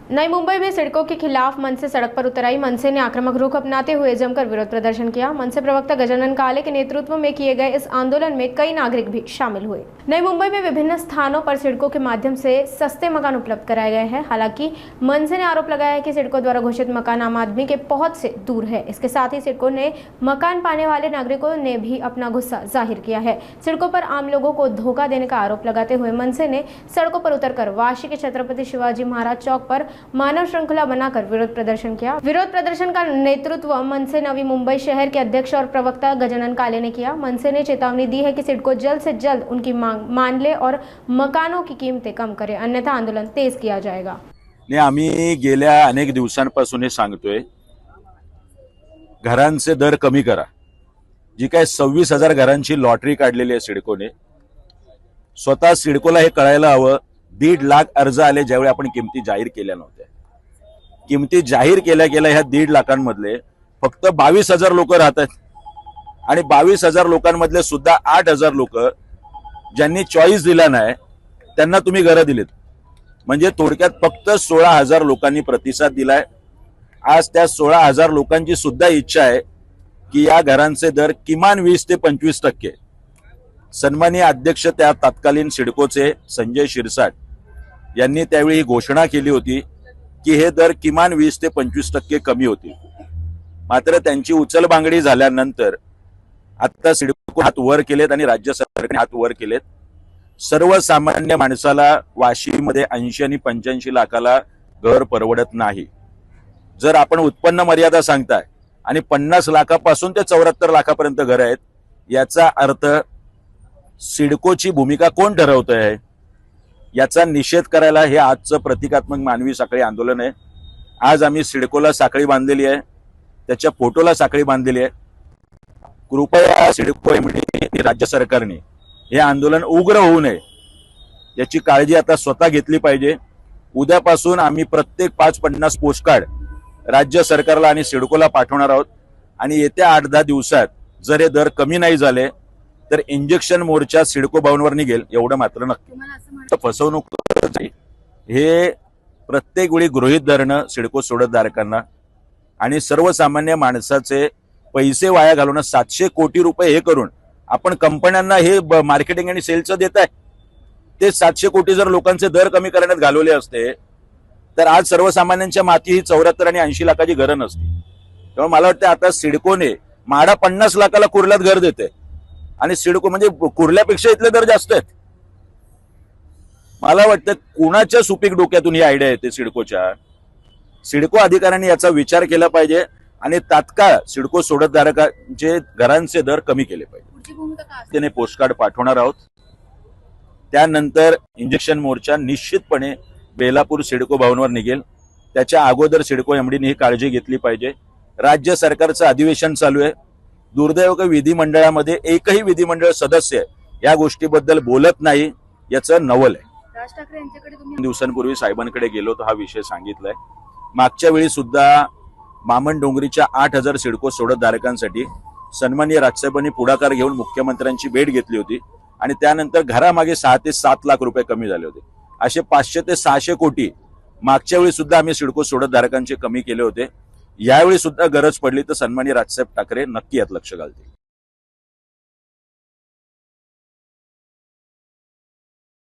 नई मुंबई में सिडको के खिलाफ मनसे सड़क पर उतर आई। मनसे ने आक्रामक रुख अपनाते हुए जमकर विरोध प्रदर्शन किया। मनसे प्रवक्ता गजानन काले के नेतृत्व में किए गए इस आंदोलन में कई नागरिक भी शामिल हुए। नई मुंबई में विभिन्न स्थानों पर सिडको के माध्यम से सस्ते मकान उपलब्ध कराए गए हैं। हालांकि मनसे ने आरोप लगाया है कि सिडको द्वारा घोषित मकान आम आदमी के पहुंच से दूर है। इसके साथ ही सिडको ने मकान पाने वाले नागरिकों ने भी अपना गुस्सा जाहिर किया है। सिडको पर आम लोगों को धोखा देने का आरोप लगाते हुए मनसे ने सड़कों पर उतरकर वाशी के छत्रपति शिवाजी महाराज चौक पर मानव श्रृंखला बनाकर विरोध प्रदर्शन किया। विरोध प्रदर्शन का नेतृत्व मनसे नवी मुंबई शहर के अध्यक्ष और प्रवक्ता गजानन काले ने किया। मनसे ने चेतावनी दी है कि सिडको जल्द से जल्द उनकी मांग मान ले और मकानों की कीमतें कम करे, अन्यथा आंदोलन तेज किया जाएगा। आम्ही गेल्या अनेक दिवसांपासून हे सांगतोय, घरांचे दर कमी करा। जी काय 26,000 घरांची लॉटरी काढलेली आहे सिडकोने। स्वतः सिडकोला हे कळायला हवं, 1.5 लाख अर्ज आले ज्यावेळी आपण किमती जाहीर केल्या नव्हत्या। किमती जाहीर केल्या गेल्या ह्या 1.5 लाखांमधले फक्त 22,000 लोक राहतात आणि 22,000 लोकांमधले सुद्धा 8,000 लोक ज्यांनी चॉईस दिला नाही त्यांना तुम्ही घरं दिलीत। म्हणजे थोडक्यात फक्त 16,000 लोकांनी प्रतिसाद दिलाय। आज त्या 16,000 लोकांची सुद्धा इच्छा आहे की या घरांचे दर किमान 20 ते 25%। सन्माननीय अध्यक्ष त्या तत्कालीन सिडकोचे संजय शिरसाट यांनी त्यावेळी घोषणा केली होती की हे दर किमान 20 ते 25% कमी होतील। मात्र त्यांची उचलबांगडी झाल्यानंतर आता सिडको हात वर केलेत आणि राज्य सरकारने हात वर केलेत। सर्वसामान्य माणसाला वाशीमध्ये 80 आणि 85 लाखाला घर परवडत नाही। जर आपण उत्पन्न मर्यादा सांगताय आणि 50 लाखापासून ते 74 लाखापर्यंत घर आहेत, याचा अर्थ सिडकोची भूमिका कोण ठरवतंय? याचा निषेध करायला हे आजचं प्रतिकात्मक मानवी साखळी आंदोलन आहे। आज आम्ही सिडकोला साखळी बांधलेली आहे, त्याच्या फोटोला साखळी बांधलेली आहे। कृपया सिडको एमडी राज्य सरकारने हे आंदोलन उग्र होऊ नये याची काळजी आता स्वतः घेतली पाहिजे। उद्यापासून आम्ही प्रत्येक 550 पोस्टकार्ड राज्य सरकारला आणि सिडकोला पाठवणार आहोत आणि येत्या 8-10 दिवसात जर हे दर कमी नाही झाले तर इंजेक्शन मोर्चा सिडको भवनवर निघेल, एवढं मात्र नक्की। फसवणूक हे प्रत्येक वेळी गृहीत धरणं सिडको सोडतधारकांना आणि सर्वसामान्य माणसाचे पैसे वाया घालवणं। 700 कोटी रुपये हे करून आपण कंपन्यांना हे मार्केटिंग आणि सेलचं देत आहे। ते 700 कोटी जर लोकांचे दर कमी करण्यात घालवले असते तर आज सर्वसामान्यांच्या माती ही 74 आणि 80 लाखाची घरं नसती। त्यामुळे मला वाटतं आता सिडकोने माडा 50 लाखाला कुर्ल्यात घर देते आणि सिडको म्हणजे कुर्ल्यापेक्षा इथले दर जास्त आहेत। मला वाटतं कुणाच्या सुपीक डोक्यातून ही आयडिया येते सिडकोच्या। सिडको अधिकाऱ्यांनी याचा विचार केला पाहिजे आणि तात्काळ सिडको सोडतधारकांचे घरांचे दर कमी केले पाहिजे। त्याने पोस्टकार्ड पाठवणार आहोत। त्यानंतर इंजेक्शन मोर्चा निश्चितपणे बेलापूर सिडको भवनवर निघेल। त्याच्या अगोदर सिडको एमडीने ही काळजी घेतली पाहिजे। राज्य सरकारचं अधिवेशन चालू आहे। दुर्दैव विधिमंडळामध्ये एकही विधिमंडळ सदस्य या गोष्टीबद्दल बोलत नाही, याचं नवल आहे। राज ठाकरे यांच्याकडे 2 दिवसांपूर्वी साहेबांकडे गेलो तर हा विषय सांगितलाय। मागच्या वेळी सुद्धा मामन डोंगरीच्या 8,000 सिडको सोडतधारकांसाठी सन्माननीय राजसाहेबांनी पुढाकार घेऊन मुख्यमंत्र्यांची भेट घेतली होती आणि त्यानंतर घरामागे 6 ते 7 लाख रुपये कमी झाले होते। असे 500 ते 600 कोटी मागच्या वेळी सुद्धा आम्ही सिडको सोडतधारकांचे कमी केले होते। यावेळी सुद्धा गरज पडली तर सन्माननीय राजसाहेब ठाकरे नक्की यात लक्ष घालतील।